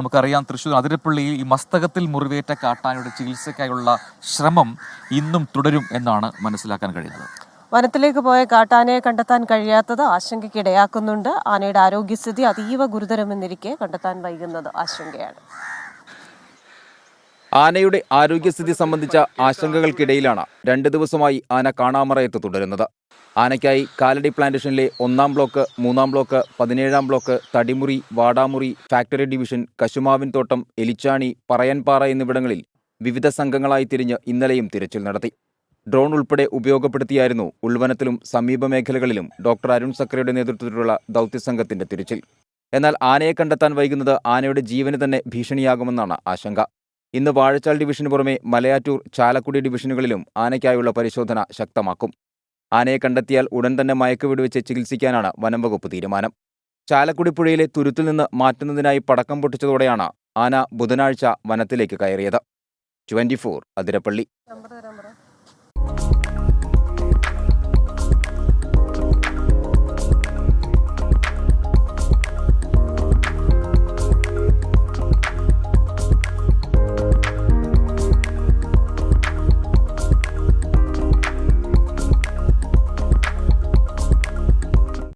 നമുക്കറിയാം തൃശ്ശൂർ അതിരപ്പള്ളിയിൽ ഈ മസ്തകത്തിൽ മുറിവേറ്റ കാട്ടാനയുടെ ചികിത്സയ്ക്കായുള്ള ശ്രമം ഇന്നും തുടരും എന്നാണ് മനസ്സിലാക്കാൻ കഴിയുന്നത്. വനത്തിലേക്ക് പോയ കാട്ടാനയെ കണ്ടെത്താൻ കഴിയാത്തത് ആശങ്കയ്ക്ക് ഇടയാക്കുന്നുണ്ട്. ആനയുടെ ആരോഗ്യസ്ഥിതി അതീവ ഗുരുതരമെന്നിരിക്കെ കണ്ടെത്താൻ വൈകുന്നത് ആശങ്കയാണ്. ആനയുടെ ആരോഗ്യസ്ഥിതി സംബന്ധിച്ച ആശങ്കകൾക്കിടയിലാണ് 2 ദിവസമായി ആന കാണാമറയത്ത് തുടരുന്നത്. ആനയ്ക്കായി കാലടി പ്ലാന്റേഷനിലെ 1-ാം ബ്ലോക്ക്, 3-ാം ബ്ലോക്ക്, 17-ാം block, Thadimuri, Vadamuri, factory division, കശുമാവിൻ തോട്ടം, എലിച്ചാണി, പറയൻപാറ എന്നിവിടങ്ങളിൽ വിവിധ സംഘങ്ങളായി തിരിഞ്ഞ് ഇന്നലെയും തിരച്ചിൽ നടത്തി. ഡ്രോൺ ഉൾപ്പെടെ ഉപയോഗപ്പെടുത്തിയായിരുന്നു ഉൾവനത്തിലും സമീപ മേഖലകളിലും ഡോക്ടർ അരുൺ സക്രയുടെ നേതൃത്വത്തിലുള്ള ദൗത്യസംഘത്തിന്റെ തിരച്ചിൽ. എന്നാൽ ആനയെ കണ്ടെത്താൻ വൈകുന്നത് ആനയുടെ ജീവന് തന്നെ ഭീഷണിയാകുമെന്നാണ് ആശങ്ക. ഇന്ന് വാഴച്ചാൽ ഡിവിഷന് പുറമെ മലയാറ്റൂർ, ചാലക്കുടി ഡിവിഷനുകളിലും ആനയ്ക്കായുള്ള പരിശോധന ശക്തമാക്കും. ആനയെ കണ്ടെത്തിയാൽ ഉടൻ തന്നെ മയക്കുവെടിവെച്ച് ചികിത്സിക്കാനാണ് വനംവകുപ്പ് തീരുമാനം. ചാലക്കുടി പുഴയിലെ തുരുത്തിൽ നിന്ന് മാറ്റുന്നതിനായി പടക്കം പൊട്ടിച്ചതോടെയാണ് ആന ബുധനാഴ്ച വനത്തിലേക്ക് കയറിയത്. 24 അതിരപ്പള്ളി.